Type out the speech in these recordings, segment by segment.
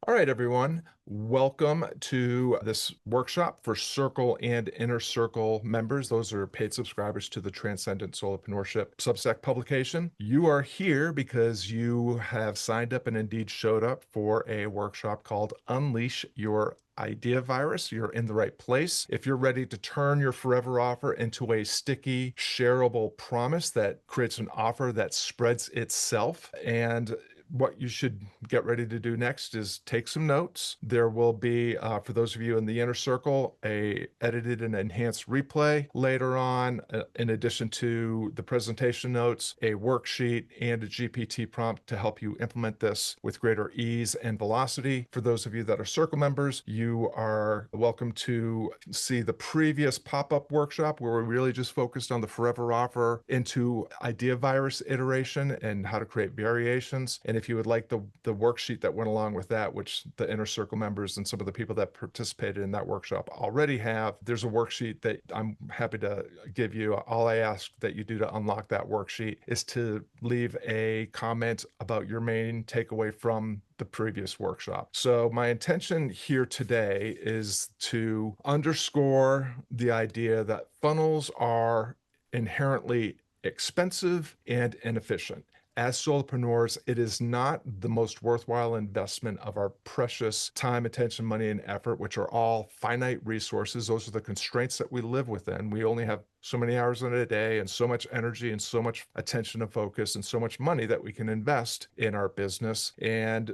All right, everyone. Welcome to this workshop for Circle and Inner Circle members. Those are paid subscribers to the Transcendent Solopreneurship Substack publication. You are here because you have signed up and indeed showed up for a workshop called Unleash Your Idea Virus. You're in the right place. If you're ready to turn your forever offer into a sticky, shareable promise that creates an offer that spreads itself, and what you should get ready to do next is take some notes. There will be, for those of you in the inner circle, a edited and enhanced replay later on, in addition to the presentation notes, a worksheet, and a GPT prompt to help you implement this with greater ease and velocity. For those of you that are circle members, you are welcome to see the previous pop-up workshop where we really just focused on the forever offer into idea virus iteration and how to create variations. And if you would like the worksheet that went along with that, which the inner circle members and some of the people that participated in that workshop already have, there's a worksheet that I'm happy to give you. All I ask that you do to unlock that worksheet is to leave a comment about your main takeaway from the previous workshop. So my intention here today is to underscore the idea that funnels are inherently expensive and inefficient. As solopreneurs, it is not the most worthwhile investment of our precious time, attention, money, and effort, which are all finite resources. Those are the constraints that we live within. We only have so many hours in a day and so much energy and so much attention and focus and so much money that we can invest in our business. And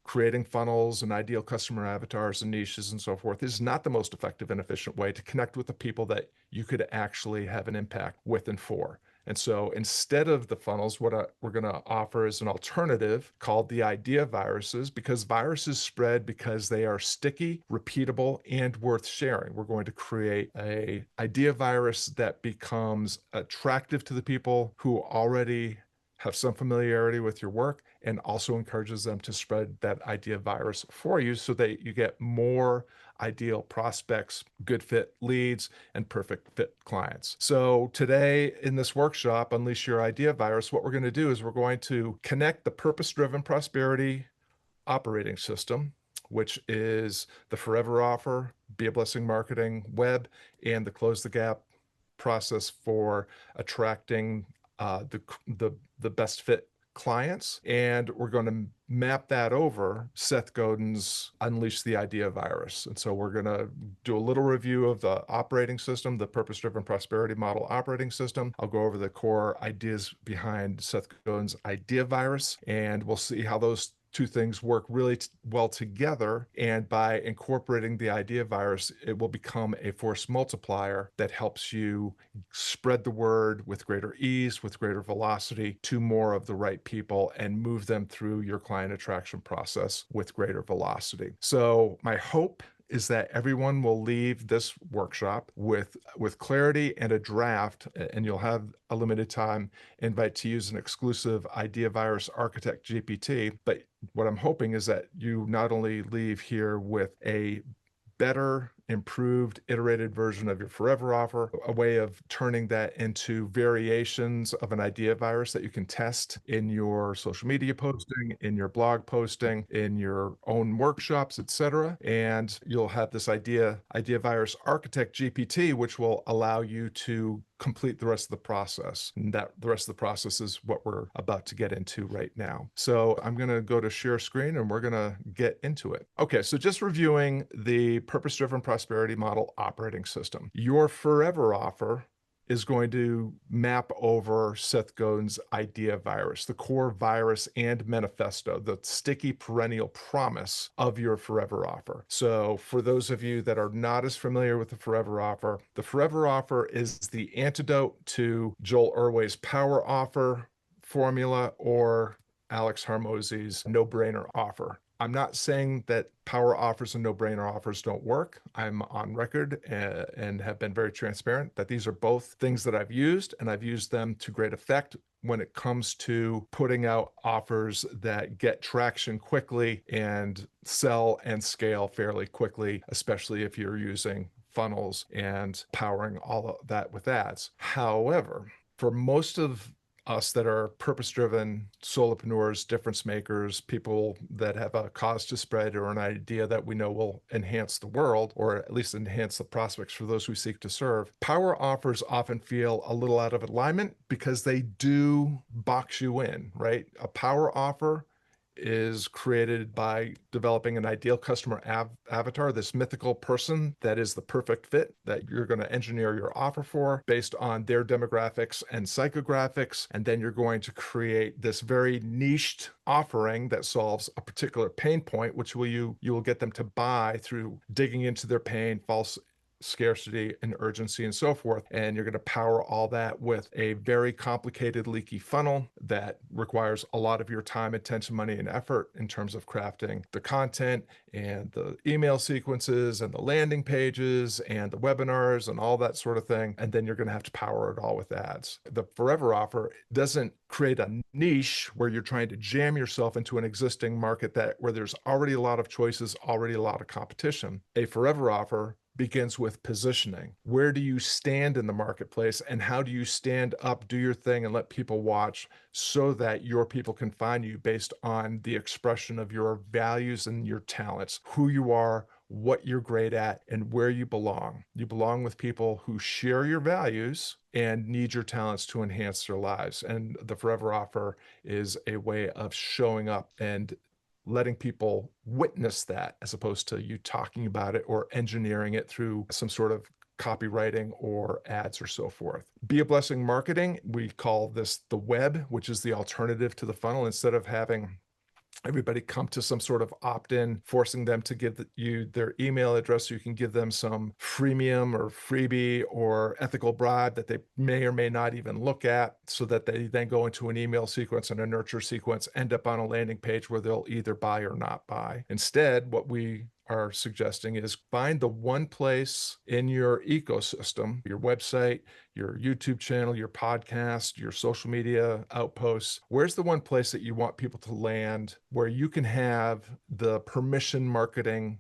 creating funnels and ideal customer avatars and niches and so forth is not the most effective and efficient way to connect with the people that you could actually have an impact with and for. And so instead of the funnels, what we're going to offer is an alternative called the idea viruses, because viruses spread because they are sticky, repeatable, and worth sharing. We're going to create an idea virus that becomes attractive to the people who already have some familiarity with your work and also encourages them to spread that idea virus for you so that you get more ideal prospects, good fit leads, and perfect fit clients. So today in this workshop, Unleash Your Idea Virus, what we're going to do is we're going to connect the purpose-driven prosperity operating system, which is the Forever Offer, Be a Blessing Marketing Web, and the Close the Gap process for attracting the best fit clients. And we're going to map that over Seth Godin's Unleash the Idea Virus. And so we're going to do a little review of the operating system, the purpose-driven prosperity model operating system. I'll go over the core ideas behind Seth Godin's Idea Virus, and we'll see how those two things work really well together. And by incorporating the idea virus, it will become a force multiplier that helps you spread the word with greater ease, with greater velocity to more of the right people and move them through your client attraction process with greater velocity. So my hope is that everyone will leave this workshop with clarity and a draft, and you'll have a limited time invite to use an exclusive Idea Virus Architect GPT. But what I'm hoping is that you not only leave here with a better, improved, iterated version of your forever offer, a way of turning that into variations of an idea virus that you can test in your social media posting, in your blog posting, in your own workshops, etc. And you'll have this idea virus architect GPT, which will allow you to complete the rest of the process. And that the rest of the process is what we're about to get into right now. So I'm going to go to share screen and we're going to get into it. Okay, so just reviewing the purpose-driven prosperity model operating system. Your forever offer is going to map over Seth Godin's idea virus, the core virus and manifesto, the sticky perennial promise of your forever offer. So for those of you that are not as familiar with the forever offer is the antidote to Joel Urway's power offer formula or Alex Hormozi's no-brainer offer. I'm not saying that power offers and no-brainer offers don't work. I'm on record and have been very transparent that these are both things that I've used, and I've used them to great effect when it comes to putting out offers that get traction quickly and sell and scale fairly quickly, especially if you're using funnels and powering all of that with ads. However, for most of us that are purpose-driven solopreneurs, difference makers, people that have a cause to spread or an idea that we know will enhance the world, or at least enhance the prospects for those we seek to serve, power offers often feel a little out of alignment because they do box you in, right? A power offer is created by developing an ideal customer avatar, this mythical person that is the perfect fit that you're going to engineer your offer for based on their demographics and psychographics. And then you're going to create this very niched offering that solves a particular pain point, which you will get them to buy through digging into their pain, false scarcity and urgency and so forth. And you're going to power all that with a very complicated leaky funnel that requires a lot of your time, attention, money, and effort in terms of crafting the content and the email sequences and the landing pages and the webinars and all that sort of thing. And then you're going to have to power it all with ads. The forever offer doesn't create a niche where you're trying to jam yourself into an existing market where there's already a lot of choices, already a lot of competition. A forever offer begins with positioning. Where do you stand in the marketplace, and how do you stand up, do your thing, and let people watch so that your people can find you based on the expression of your values and your talents, who you are, what you're great at, and where you belong. You belong with people who share your values and need your talents to enhance their lives. And the forever offer is a way of showing up and letting people witness that, as opposed to you talking about it or engineering it through some sort of copywriting or ads or so forth. Be a Blessing marketing, we call this the web, which is the alternative to the funnel. Instead of having everybody come to some sort of opt-in, forcing them to give you their email address so you can give them some freemium or freebie or ethical bribe that they may or may not even look at, so that they then go into an email sequence and a nurture sequence, end up on a landing page where they'll either buy or not buy. Instead, what we are suggesting is find the one place in your ecosystem, your website, your YouTube channel, your podcast, your social media outposts. Where's the one place that you want people to land where you can have the permission marketing,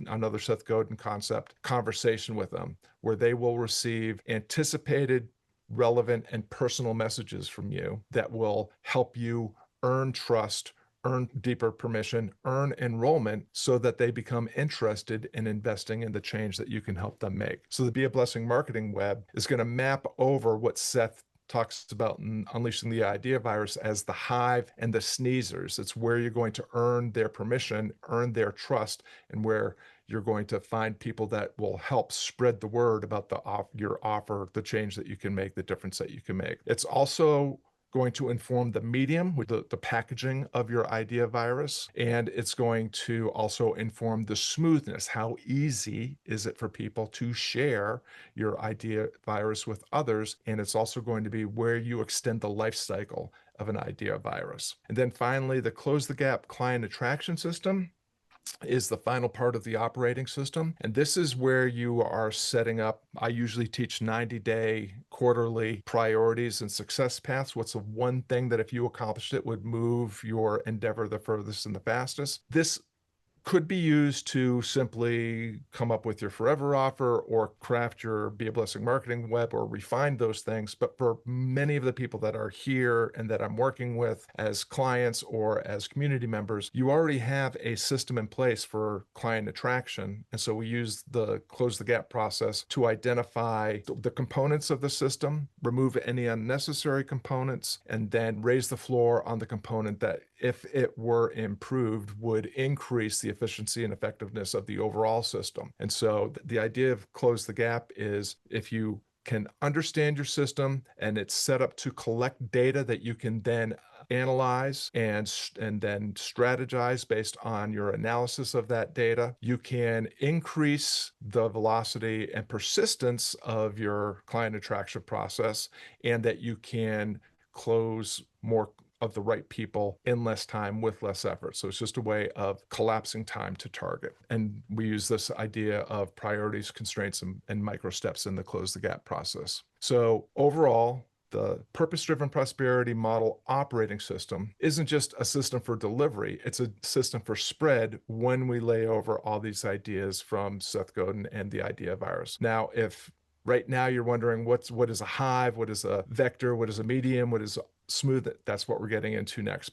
another Seth Godin concept, conversation with them, where they will receive anticipated, relevant, and personal messages from you that will help you earn trust, earn deeper permission, earn enrollment, so that they become interested in investing in the change that you can help them make. So the Be a Blessing marketing web is going to map over what Seth talks about in Unleashing the Idea Virus as the hive and the sneezers. It's where you're going to earn their permission, earn their trust, and where you're going to find people that will help spread the word about your offer, the change that you can make, the difference that you can make. It's also going to inform the medium with the packaging of your idea virus. And it's going to also inform the smoothness. How easy is it for people to share your idea virus with others? And it's also going to be where you extend the life cycle of an idea virus. And then finally, the Close the Gap client attraction system is the final part of the operating system. And this is where you are setting up, I usually teach 90-day quarterly priorities and success paths. What's the one thing that if you accomplished it would move your endeavor the furthest and the fastest? This could be used to simply come up with your forever offer or craft your Be a Blessing marketing web or refine those things. But for many of the people that are here and that I'm working with as clients or as community members, you already have a system in place for client attraction. And so we use the Close the Gap process to identify the components of the system, remove any unnecessary components, and then raise the floor on the component that, if it were improved, would increase the efficiency and effectiveness of the overall system. And so the idea of Close the Gap is, if you can understand your system and it's set up to collect data that you can then analyze and then strategize based on your analysis of that data, you can increase the velocity and persistence of your client attraction process, and that you can close more of the right people in less time with less effort. So it's just a way of collapsing time to target. And we use this idea of priorities, constraints, and micro steps in the Close the Gap process. So overall, the purpose-driven prosperity model operating system isn't just a system for delivery, it's a system for spread when we lay over all these ideas from Seth Godin and the idea virus. Now, if right now you're wondering what is a hive, what is a vector, what is a medium, what is smooth it. That's what we're getting into next.